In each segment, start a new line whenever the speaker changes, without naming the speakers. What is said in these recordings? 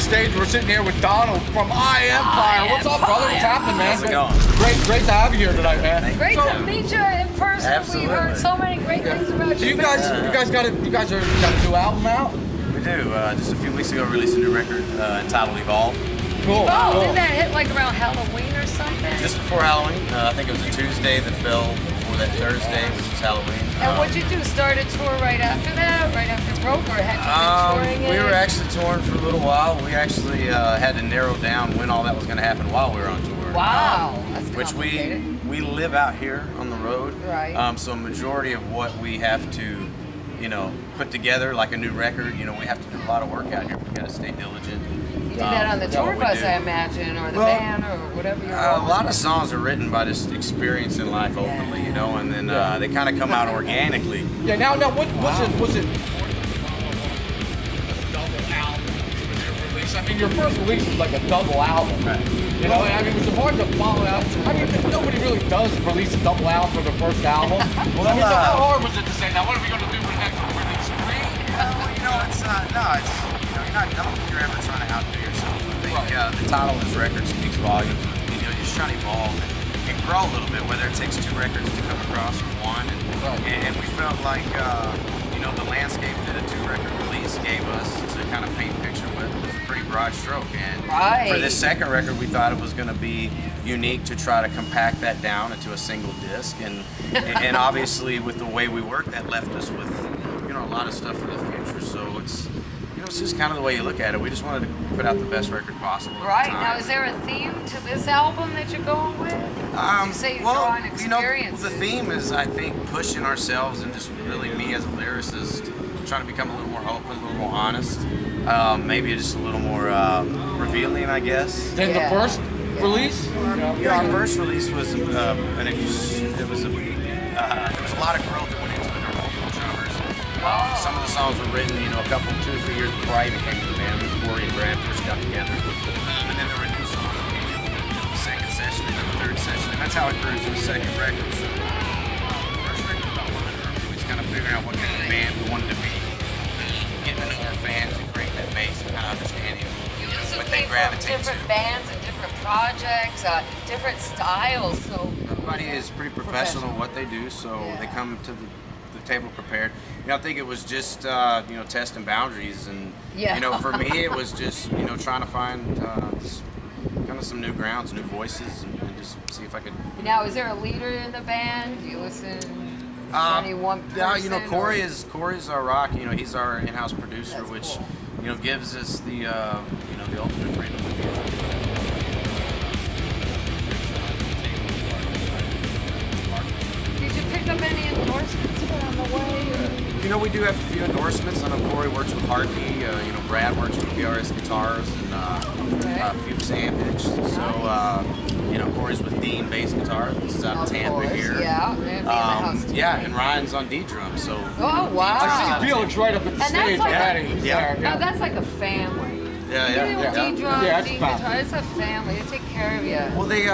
stage. We're sitting here with Donald from Empire. What's up, brother? What's happening, man?
How's it going?
Great to have you here tonight, man.
Great to meet you in person.
Absolutely.
We heard so many great things about you.
You guys got a new album out?
We do. Just a few weeks ago, released a new record entitled Evolve.
Cool.
Oh,
cool.
didn't that hit like around Halloween or something?
Just before Halloween. I think it was a Tuesday that fell before that Thursday, which was Halloween.
And what'd you do? Start a tour right after that? Right after it broke, or had you been touring
We
it?
were actually touring for a little while. We actually had to narrow down when all that was going to happen while we were on tour.
Wow, that's
Which
complicated.
we live out here on the road.
Right.
So a majority of what we have to, put together, like a new record, we have to do a lot of work out here. We got to stay diligent.
You did that on the tour bus, I imagine, or the van, or whatever you're
A lot of songs are written by just experience in life openly, and then they kind of come out organically.
Yeah. Now, what was it? Double album release. I mean, your first release was like a double album.
Right.
And I mean, it was hard to follow out. I mean, nobody really does release a double album for their first album. So how hard was it to say, now what are we going to do for the next one? Release three?
You're not dumb if you're ever trying to outdo yourself. I think the title of this record speaks volumes. You're just trying to evolve and grow a little bit, whether it takes two records to come across or one. And we felt like, the landscape that a two-record release gave us to kind of paint a picture with was a pretty broad stroke. And for this second record, we thought it was going to be unique to try to compact that down into a single disc. And obviously, with the way we worked, that left us with, a lot of stuff for the future. So it's just kind of the way you look at it. We just wanted to put out the best record possible.
Right. Now, is there a theme to this album that you're going with? You say you're drawing experiences.
The theme is, I think, pushing ourselves and just really me as a lyricist, trying to become a little more open, a little more honest, maybe just a little more revealing, I guess.
Then the first release?
Our first release was, there was a lot of growth that went into it. There were multiple drummers. Some of the songs were written, 2 or 3 years before I even came to the band. Corey and Brad first got together. And then there were new songs that came in the second session and then the third session. And that's how it grew to the second record. So, the first record was about learning. We was kind of figuring out what kind of band we wanted to be. Getting to know our fans and creating that base and kind of understanding what they gravitate to.
Different bands and different projects, different styles. So
everybody is pretty professional at what they do, so they come to the table prepared. I think it was just testing boundaries, and for me it was just trying to find kind of some new grounds, new voices, and just see if I could.
Now, is there a leader in the band? Do you listen? Any one person?
Corey's our rock. He's our in-house producer, which gives us the the ultimate freedom.
Did you pick up any endorsements on the way? Or?
We do have a few endorsements. I know Corey works with Hartney. Brad works with DRS Guitars and Fuchs Ampage. So, Corey's with Dean Bass Guitar. This is out of Tampa here. And Ryan's on D drum. So.
Oh wow!
I see Felix right up at the stage.
Now that's like a family.
It's
guitar. It's a family. They take care of you.
Well, they,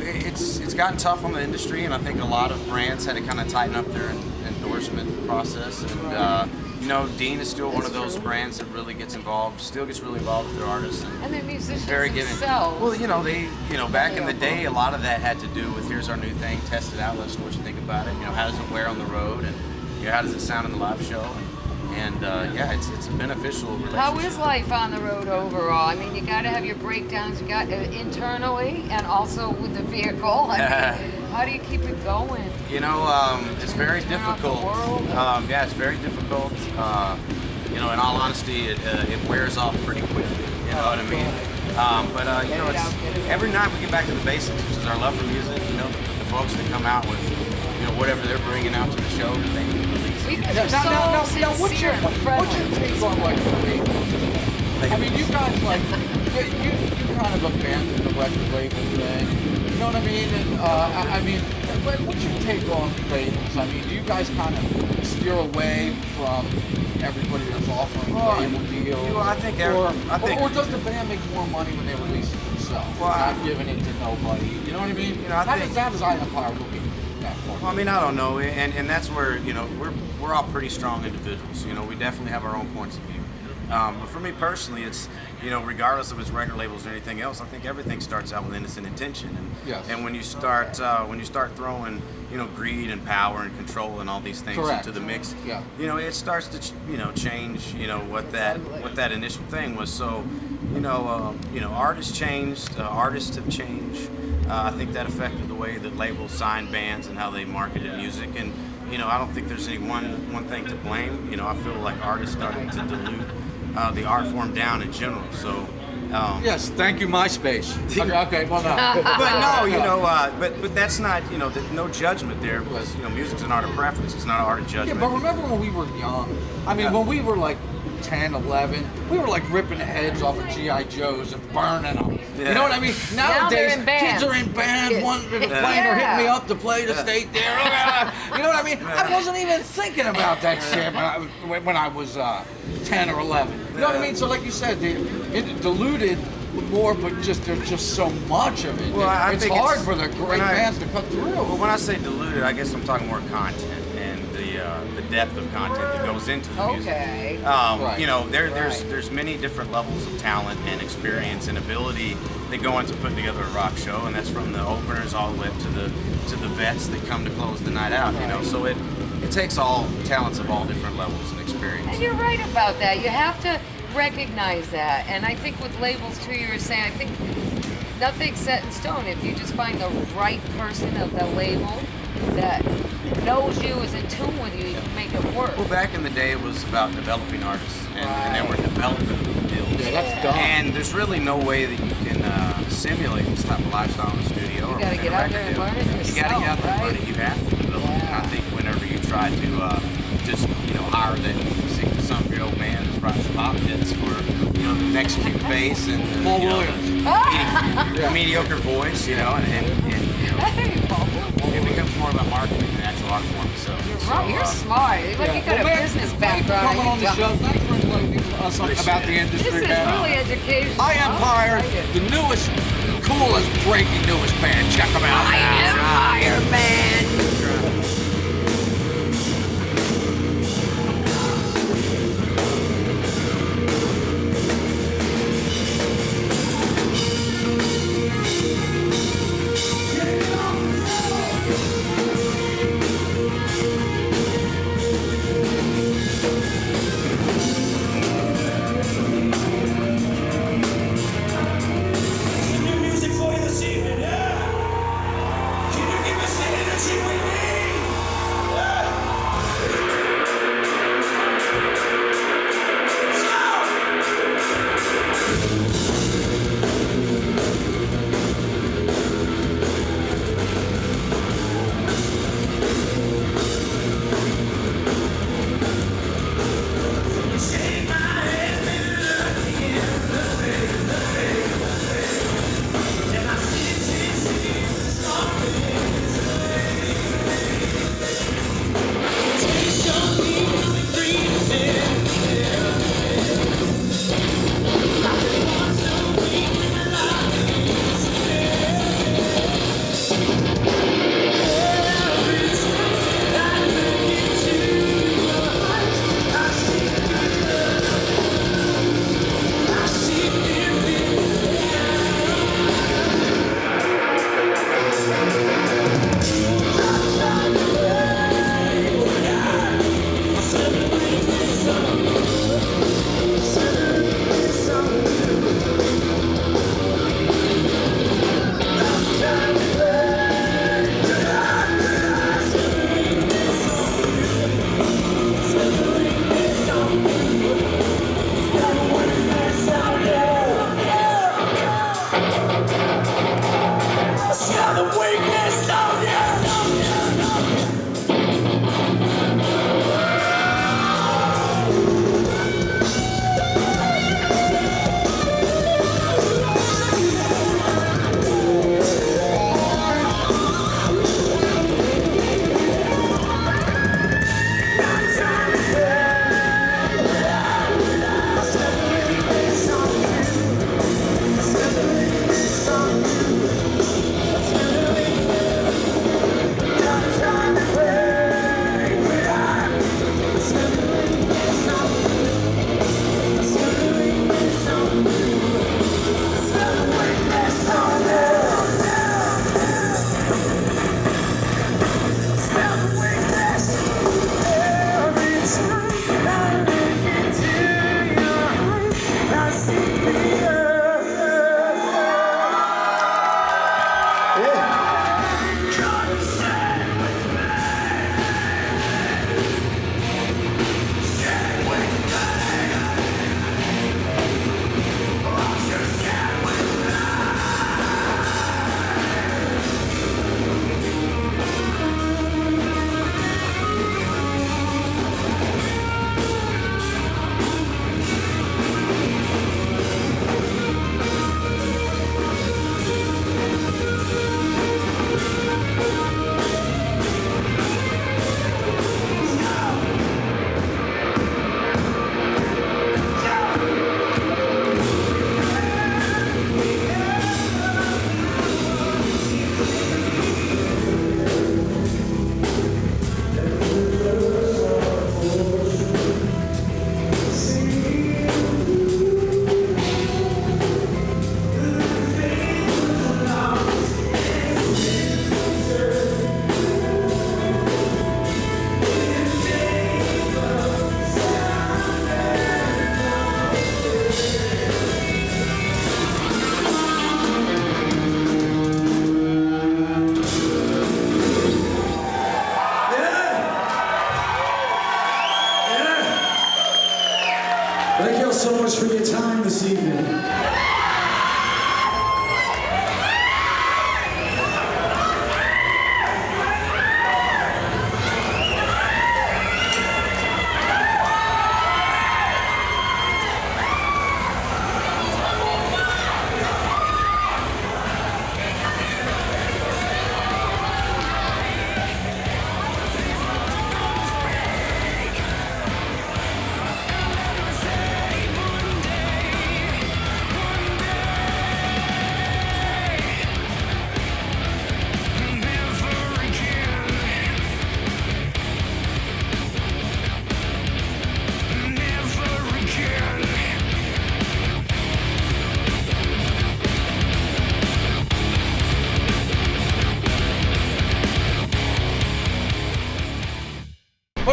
it's gotten tough on the industry, and I think a lot of brands had to kind of tighten up their endorsement process. And Dean is still one of those brands that really gets involved, still gets really involved with their artists,
and their musicians
very giving.
themselves.
Well, they, back in the day, a lot of that had to do with here's our new thing, test it out, let us know what you think about it. How does it wear on the road, and how does it sound in the live show. And it's a beneficial relationship.
How is life on the road overall? I mean, you got to have your breakdowns. You got internally and also with the vehicle. I mean, how do you keep it going?
It's very difficult. It's very difficult. In all honesty, it wears off pretty quickly. You know what I mean? It's every night we get back to the basics, which is our love for music. The folks that come out with whatever they're bringing out to the show that they release.
You guys are so sincere and friendly.
What's your take on I mean, you guys you kind of abandoned the record label thing. You know what I mean? And what's your take on labels? I mean, do you guys kind of steer away from everybody that's offering label deals? Or does the band make more money when they release it themselves? Not giving it to nobody. You know what I mean? How does Empire look at that point?
Well, I don't know, and that's where we're all pretty strong individuals. We definitely have our own points of view. But for me personally, it's, you know, regardless of its record labels or anything else, I think everything starts out with innocent intention. And
Yes.
and when you start throwing, you know, greed and power and control and all these things
Correct.
into the mix,
Yeah.
you know, it starts to change, you know, what that initial thing was. So, artists changed, artists have changed. I think that affected the way that labels signed bands and how they marketed music. And, you know, I don't think there's any one thing to blame. You know, I feel like artists started to dilute the art form down in general. So.
Yes, thank you, MySpace. Okay, well, no.
But no, you know, but that's not, you know, no judgment there, because, you know, music's an art of preference. It's not an art of
Yeah,
judgment.
but remember when we were young? I mean, when we were like 10, 11, we were like ripping the heads off of G.I. Joes and burning them.
Yeah.
You know what I mean?
Now they're
Nowadays,
in bands.
kids are in bands,
Yeah.
one playing or
Yeah.
hitting me up to play the state there. You know what I mean? I wasn't even thinking about that shit when I was 10 or 11. You know what I mean? So like you said, it diluted more, but there's just so much of it.
Well, I
it's
think
hard
it's-
for the great
when I-
bands to cut through.
Well, when I say diluted, I guess I'm talking more content and the depth of content that goes into the music.
Okay.
Right.
You know,
Right.
there's many different levels of talent and experience and ability that go into putting together a rock show, and that's from the openers all the way up to the vets that come to close the night out. You know, so it takes all talents of all different levels and experience.
And you're right about that. You have to recognize that. And I think with labels too, you were saying, I think nothing's set in stone. If you just find the right person of the label that knows you, is in tune with you, you can make it work.
Well, back in the day, it was about developing artists, and they were developing deals.
Yeah, that's dumb.
And there's really no way that you can simulate this type of lifestyle in the studio.
You gotta get out there and learn it
You gotta get out there and learn
yourself,
it. You have to develop it. And I think whenever you try to just, you know, hire that 60-something-year-old man that's writing pop hits for, you know, the next cute face and
Paul
you know,
Williams.
the mediocre voice, you know, and you know,
Hey, Paul.
it becomes more about marketing than actual art form itself.
You're
So,
right. You're smart. Look, you got
Well,
a
man,
business
thanks for
background.
coming on the show. Thanks for enlightening us about the
This
industry,
is
man.
really educational.
I Empire, the newest, coolest, breaking newest band. Check them out.
I Empire, man.
New music for you this evening, yeah? Can you give us the energy we need? Yeah? So, shake my hand, baby, look in the face, and I see something. Take some deep breathing. I've been one so weak in my life. I see beauty. Smell the weakness of you.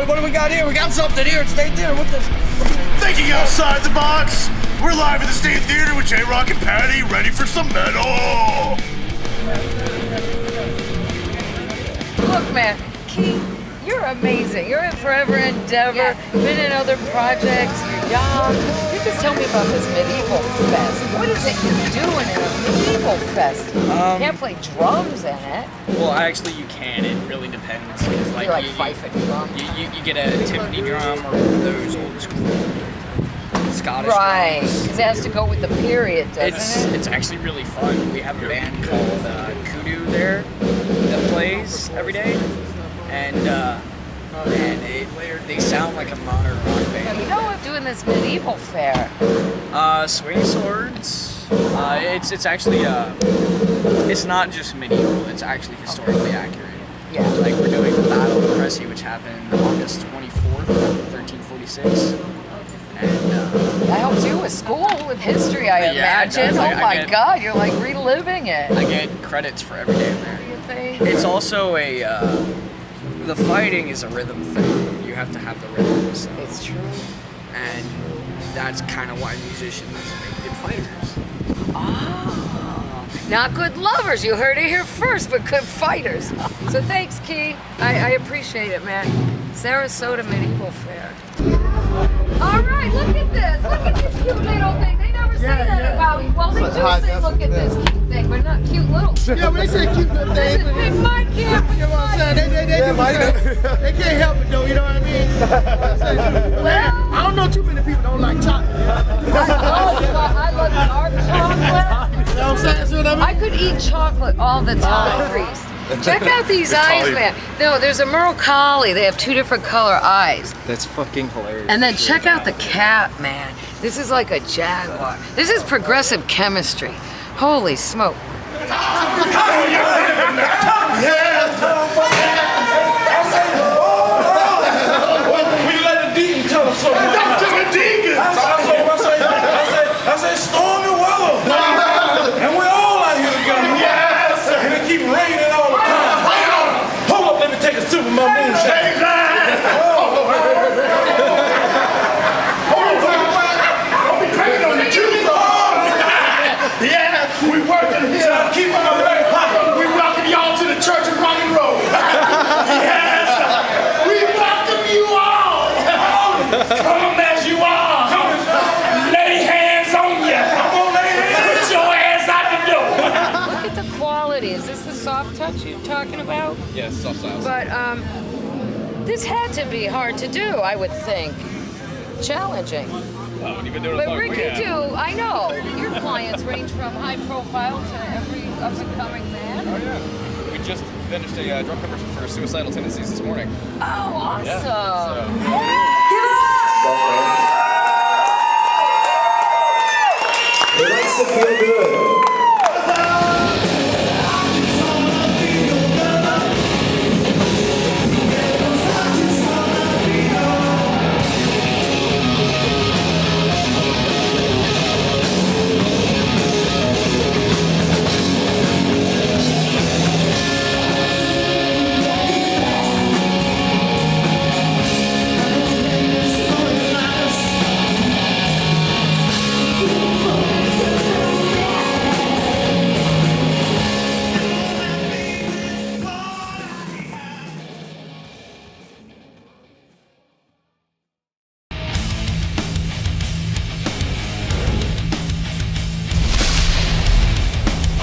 What do we got here? We got something here at State Theater. What's this?
Thinking outside the box. We're live at the State Theater with J-Rock and Patty, ready for some metal.
Look, man, Keith, you're amazing. You're in Forever Endeavor, been in other projects, you're young. You just tell me about this medieval fest. What is it you're doing in a medieval fest? You can't play drums in it.
Well, actually, you can. It really depends. It's
Like, you fife and drum.
You get a timpani drum or those old school Scottish
Right,
drums.
because it has to go with the period, doesn't it?
It's actually really fun. We have a band called Kudu there that plays every day, and they sound like a modern rock band.
You know what? Doing this medieval fair.
Swinging swords. It's actually it's not just medieval. It's actually historically accurate.
Yeah.
Like we're doing the Battle of Cressy, which happened August 24th, 1346. And
That helps you with school, with history, I imagine.
I
Oh my
get-
God, you're like reliving it.
I get credits for every day in there.
Do you think?
It's also the fighting is a rhythm thing. You have to have the rhythm. So.
It's true.
And that's kind of why musicians make good fighters.
Ah, not good lovers. You heard it here first, but good fighters. So thanks, Key. I appreciate it, man. Sarasota Medieval Fair. All right, look at this. Look at this cute little thing. They never say that about you. Well, they do say look at this cute thing, but not cute little.
Yeah, but they say cute little
This
thing.
is big Mike camp.
You know what I'm saying? They can't help it though, you know what I mean?
Well,
I don't know too many people don't like chocolate.
I love dark chocolate.
You know what I'm saying? See what I mean?
I could eat chocolate all the time, Priest. Check out these eyes, man. No, there's a Merle Collie. They have two different color eyes.
That's fucking hilarious.
And then check out the cat, man. This is like a jaguar. This is progressive chemistry. Holy smoke.
We let the Deacon tell us something. I say stormy weather. And we're all out here together. Yes. And it keep raining all the time. Hold up, let me take a sip of my moonshine. Yeah, we working here. Keep on the way. We welcome y'all to the Church of Rocky Road. Yes, we welcome you all. Come as you are. Lay hands on you. Come on, lay hands. Put your ass out the door.
Look at the quality. Is this the soft touch you're talking about?
Yes, soft styles.
But this had to be hard to do, I would think. Challenging.
Oh, you've been doing
But Ricky, I know. Your clients range from high profile to every up-and-coming man.
Oh, yeah. We just finished a drum cover for Suicidal Tendencies this morning.
Oh, awesome.
It likes to feel good.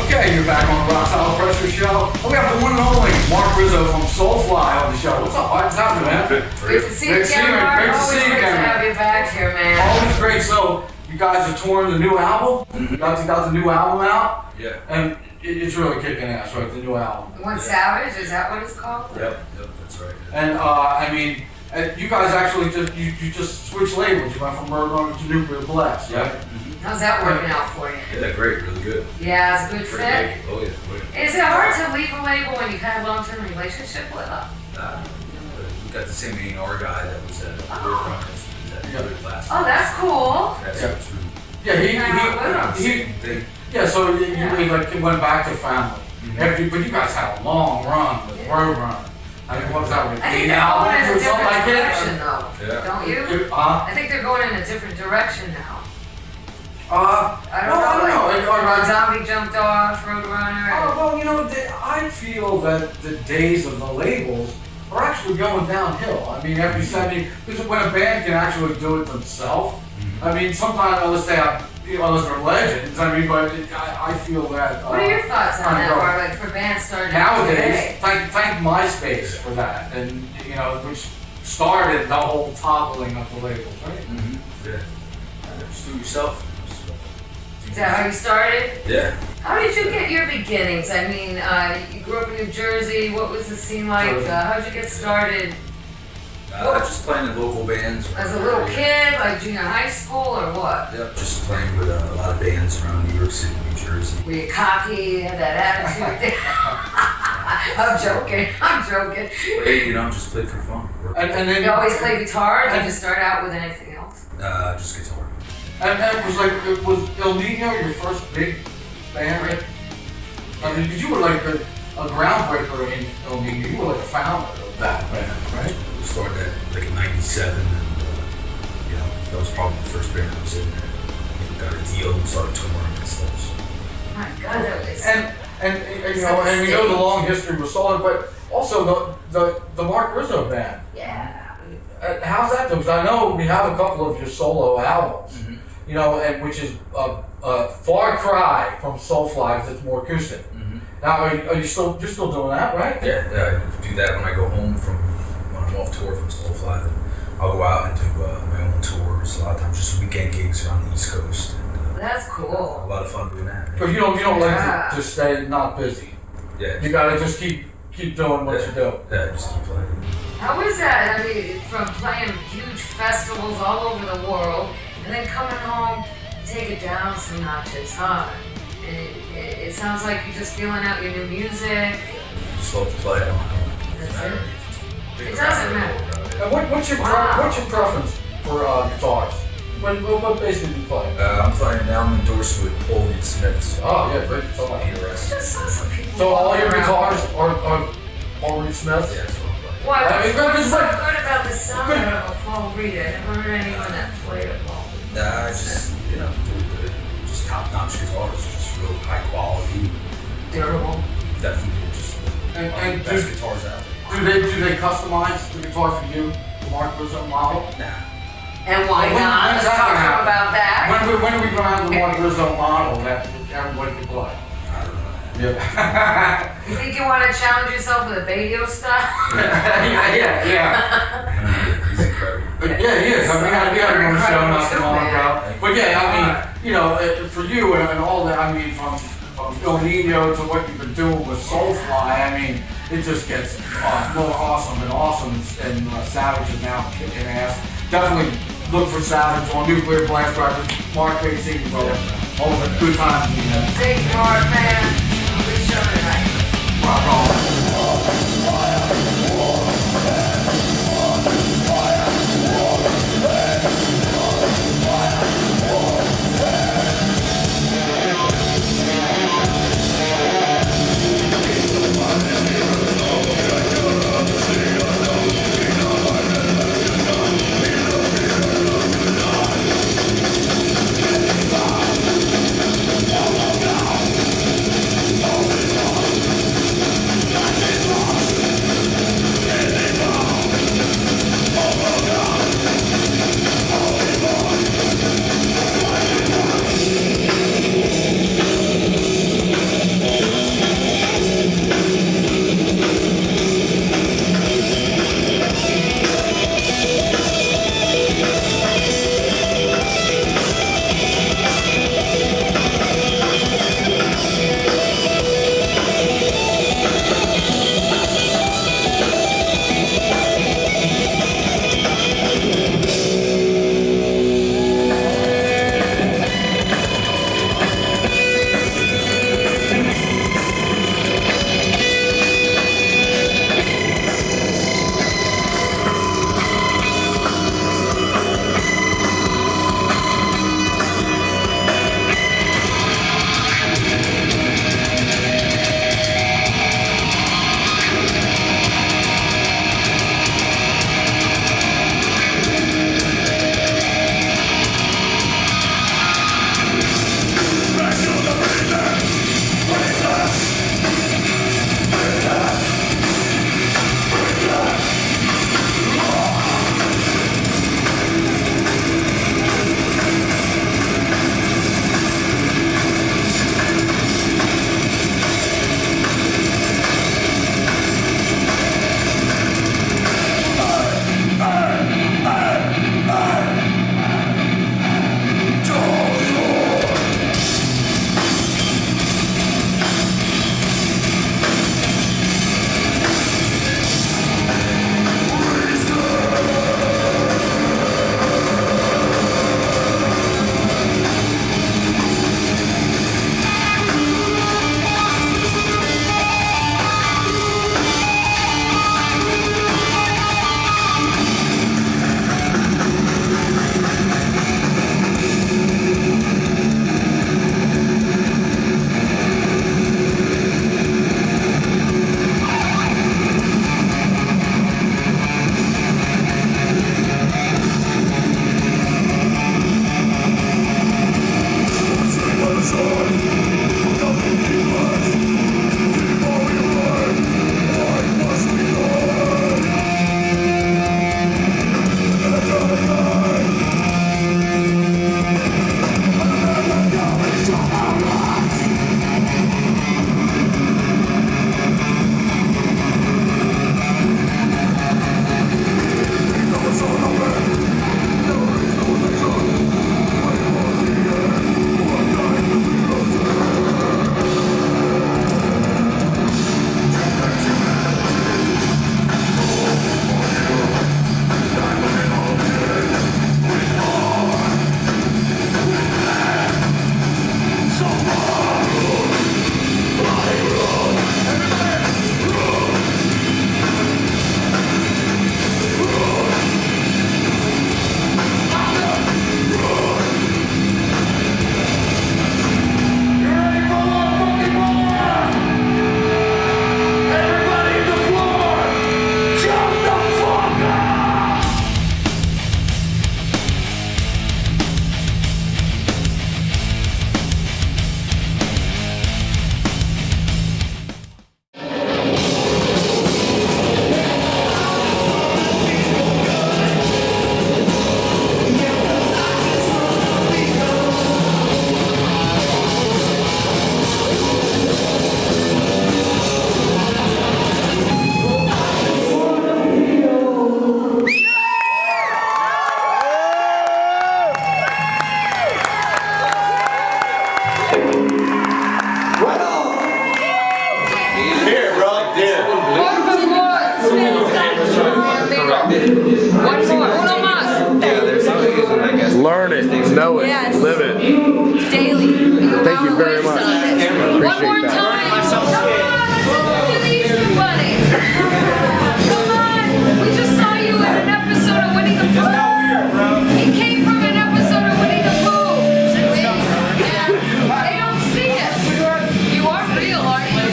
Okay, you're back on the Rock Solid Pressure Show. We have the one and only Mark Rizzo from Soulfly on the show. What's up, Mike? What's happening, man?
Good to see you
Great to see you,
again, Mark.
great to
Always
see you
great
again.
to have you back here, man.
Always great. So, you guys are touring the new album? You got the new album out?
Yeah.
And it's really kicking ass, right? The new album.
One Savage, is that what it's called?
Yep, that's right.
And, I mean, you guys actually you just switched labels. You went from Roadrunner to Nuclear Blast, right?
How's that working out for you?
Yeah, great, really good.
Yeah, it's a good fit.
Oh yeah.
Is it hard to leave a label when you've had a long-term relationship with them?
We got the same A&R guy that was at Roadrunners. That last.
Oh, that's cool.
That's true.
Yeah,
Same thing.
yeah. So you really like went back to family. But you guys had a long run with Roadrunner. I mean, what's that? Like
I think
8
they're going in a
albums or something
different
like
direction,
that?
though.
Yeah.
Don't you? I think they're going in a different direction now. I don't know. Like, Zombie jumped off, Roadrunner.
Oh, well, you know, I feel that the days of the labels are actually going downhill. I mean, every 70, because when a band can actually do it themselves, I mean, sometimes, unless they're legends, I mean, but I feel that.
What are your thoughts on that, Mark? Like, for bands starting
nowadays,
today?
thank MySpace for that, and, you know, which started the whole toggling of the labels, right?
Yeah. Just do it yourself.
Is that how you started?
Yeah.
How did you get your beginnings? I mean, you grew up in New Jersey. What was the scene like? How'd you get started?
Just playing in local bands.
As a little kid, like junior high school, or what?
Yep, just playing with a lot of bands around New York City, New Jersey.
Were you cocky? Had that attitude? I'm joking.
Hey, you know, just played for fun.
And then
You always play guitar? Did you start out with anything else?
Just guitar.
And was El Nino your first big band? Right? I mean, 'cause you were like a groundbreaker in El Nino. You were like a founder of that band, right?
We started at like in '97, and you know, that was probably the first band I was in there. We got a deal and started touring and stuff. So.
My God, that was...
And you know, and we know the long history was solid, but also the Mark Rizzo band.
Yeah.
How's that? Because I know we have a couple of your solo albums, you know, and which is a far cry from Soulfly because it's more acoustic. Now, are you still doing that, right?
Yeah, I do that when I go home from when I'm off tour from Soulfly. Then I'll go out and do my own tours. A lot of times, just weekend gigs around the East Coast. And,
That's cool.
a lot of fun doing that.
Because you don't like to stay not busy.
Yeah.
You gotta just keep doing what you do.
Yeah, just keep playing.
How was that? I mean, from playing huge festivals all over the world, and then coming home, take it down some notches, huh? It sounds like you're just feeling out your new music.
Just love to play. I don't know.
That's it. It doesn't matter.
And what's your preference for guitars? What bass do you play?
I'm playing now. I'm endorsed with Paul Reed Smith.
Oh yeah, great guitar.
PRS.
So all your guitars are Paul Reed Smith?
Yeah, that's what I'm playing.
Why?
I mean,
What's so
good.
good about the sound of a Paul Reed? I never heard anyone that played a Paul Reed.
Nah, just just top-notch guitars, just real high quality.
Durable.
Definitely just
And
best guitars out there.
do they customize the guitar for you, the Mark Rizzo model?
Nah.
And why
When-
not?
when's
Let's
that
talk
gonna happen?
about that.
When are we going to have the Mark Rizzo model that everybody can play?
I don't know.
Yeah.
You think you want to challenge yourself with a Badio style?
yeah.
He's incredible.
But yeah, he is. I mean, we had him on the show not too long ago. But yeah, I mean, you know, for you and all that, I mean, from El Nino to what you've been doing with Soulfly, I mean, it just gets more awesome and Savage is now kicking ass. Definitely look for Savage on Nuclear Blast Records. Mark, great seeing you, brother. Always a good time to be there.
Thank you, Mark, man. Good show tonight.
Rock on.
daily.
Thank you very much.
One more time. Come on, release your money. Come on. We just saw you in an episode of Winnie the Pooh. He came from an episode of Winnie the Pooh. They don't see it. You are real, aren't you? You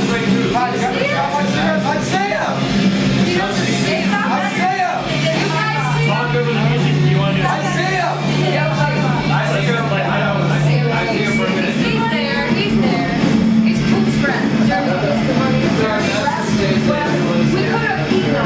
see it?
I say him.
He doesn't see it.
I say him.
You guys see it?
I see him.
He's there. He's Poop's friend. We could have eaten him.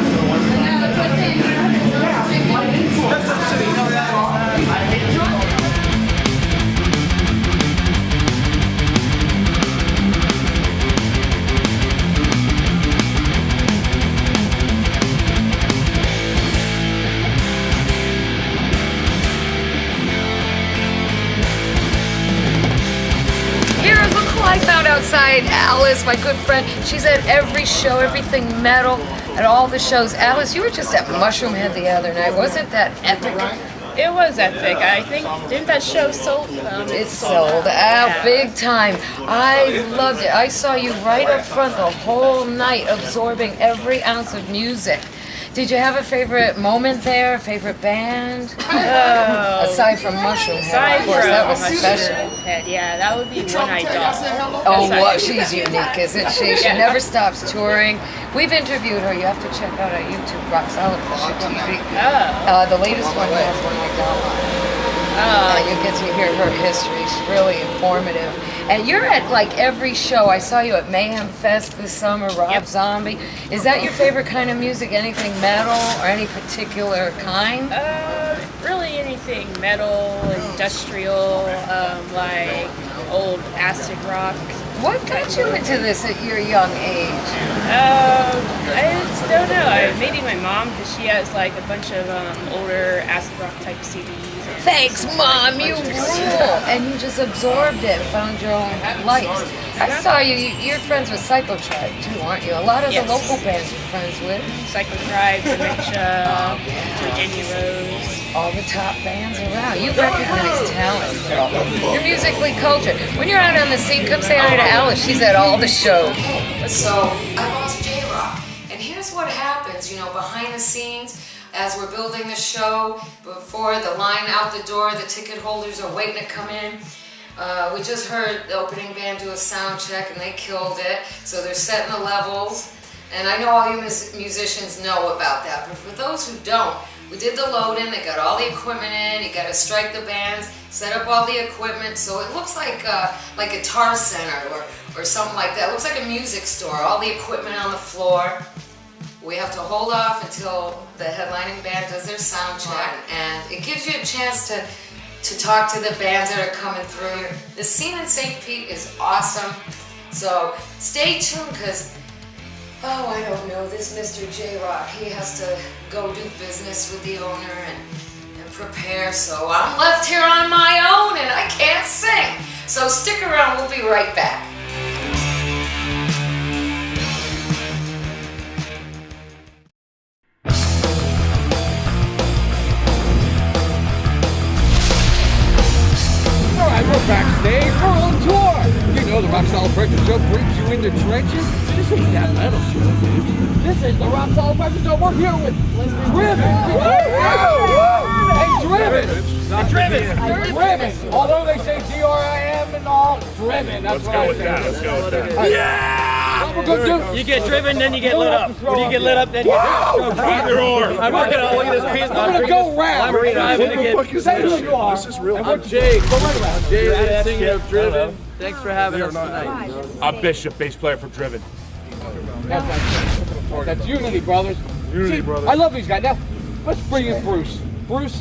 Here's look who I found outside. Alice, my good friend. She's at every show, everything metal, at all the shows. Alice, you were just at Mushroom Head the other night. Wasn't that epic?
It was epic. I think, didn't that show sold?
It sold out big time. I loved it. I saw you right up front the whole night, absorbing every ounce of music. Did you have a favorite moment there? Favorite band? Aside from Mushroom Head, of course, that was special.
Head, yeah, that would be One Eye Doll.
Oh, well, she's unique, isn't she? She never stops touring. We've interviewed her. You have to check out our YouTube, Rock Solid Pressure TV. The latest one has One Eye Doll on it. You get to hear her history. She's really informative. And you're at like every show. I saw you at Mayhem Fest this summer, Rob Zombie. Is that your favorite kind of music? Anything metal or any particular kind?
Really anything metal, industrial, like old acid rock.
What got you into this at your young age?
I don't know. Maybe my mom, because she has like a bunch of older acid rock type CDs.
Thanks, Mom, you rule! And you just absorbed it and found your own likes. I saw you're friends with Psycho Tribe too, aren't you? A lot of the local bands you're friends with.
Psycho Tribe, Dementia, Virginia Rose.
All the top bands around. You recognize talent, girl. You're musically cultured. When you're out on the scene, come say hi to Alice. She's at all the shows. So, I lost J-Rock. And here's what happens, behind the scenes. As we're building the show, before the line out the door, the ticket holders are waiting to come in. We just heard the opening band do a sound check and they killed it. So they're setting the levels. And I know all you musicians know about that, but for those who don't, we did the load-in, they got all the equipment in, you gotta strike the bands, set up all the equipment, so it looks like Guitar Center or something like that. It looks like a music store, all the equipment on the floor. We have to hold off until the headlining band does their sound check, and it gives you a chance to talk to the bands that are coming through. The scene in St. Pete is awesome, so stay tuned because, I don't know, this Mr. J-Rock, he has to go do business with the owner and prepare, so I'm left here on my own and I can't sing. So stick around, we'll be right back.
We're backstage, we're on tour. You know the Rock Solid Pressure Show brings you in the trenches. This ain't that metal show, dude. This is the Rock Solid Pressure Show. We're here with Driven. Hey, Driven. Although they say DRVN and all, Driven. That's what I say.
Let's go with that.
Yeah! What we're gonna do?
You get driven, then you get lit up. When you get lit up, then you get
Either or.
I'm working on, look at this piece.
We're gonna go round.
I'm gonna get...
Say who you are.
This is real.
I'm Jake. Go right around. Jake, singer of Driven.
Thanks for having us tonight.
I'm Bishop, bass player for Driven.
That's Unity, brothers. See,
brothers.
I love these guys. Now, let's bring in Bruce.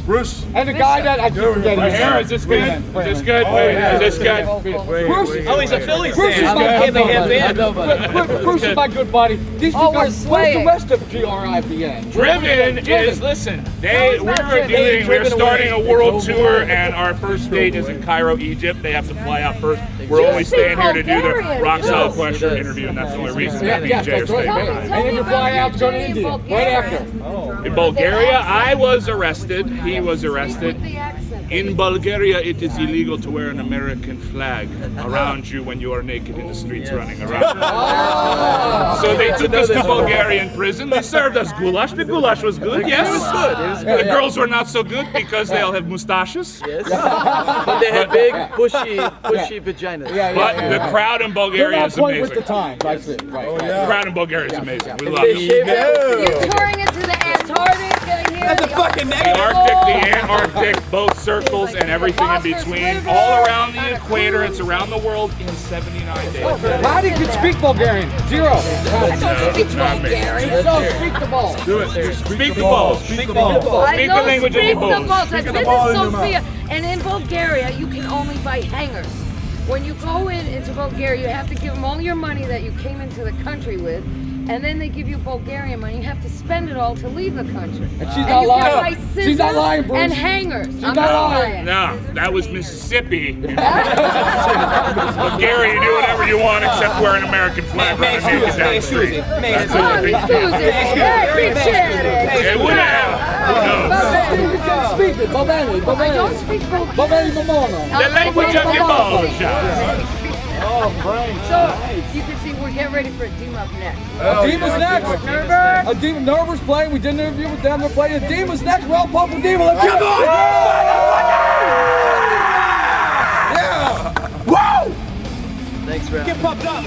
Bruce. And the guy that I keep forgetting.
Right here, is this good? Is this good? Is this good?
Bruce.
Oh, he's a Phillies
Bruce is
fan.
my
good
buddy. Bruce is my good buddy. These two guys, where's the rest of DRVN?
Driven is, listen, we're starting a world tour, and our first date is in Cairo, Egypt. They have to fly out first. We're only staying here to do the Rock Solid Pressure interview, and that's the only reason that me and Jay are staying behind.
And then you fly out to go to India, right after.
In Bulgaria, I was arrested. He was arrested. In Bulgaria, it is illegal to wear an American flag around you when you are naked in the streets running around. So they took us to Bulgarian prison. They served us goulash. The goulash was good. Yes, it was good. The girls were not so good because they all have mustaches.
Yes. But they had big, bushy vaginas.
But the crowd in Bulgaria is amazing.
with the time. That's it. Right.
The crowd in Bulgaria is amazing. We love it.
You're touring into the Antarctic here.
That's a fucking
The
negative.
Arctic, the Antarctic, both circles and everything in between, all around the equator. It's around the world in 79 days.
How did you speak Bulgarian? Zero.
I don't speak Bulgarian.
No, speak the ball.
Do it. Speak the balls.
Speak the ball.
I
Speak
know
the language of the
speak the
bulls.
balls. This is Sophia. And in Bulgaria, you can only buy hangers. When you go into Bulgaria, you have to give them all your money that you came into the country with, and then they give you Bulgarian money. You have to spend it all to leave the country.
And she's
And
not
you
lying.
can buy
She's
scissors
not lying, Bruce.
and hangers. I'm
not
not
lying.
lying.
No, that was Mississippi. Bulgaria, you do whatever you want except wear an American flag running naked down the street. That's
Oh,
it.
excuse me.
It would have. Who knows?
Speak it. Bobani.
I don't speak Bulgarian.
Bobani Bomono.
The language of the balls.
Oh, Frank.
So, you can see we're getting ready for a team up next.
Dima's next.
Nervous?
Dima Nervous playing. We did an interview with them. They're playing. Dima's next. Well, pumped with Dima. Let's
Come
go.
on!
Yeah. Woo!
Thanks, man.
Get pumped up.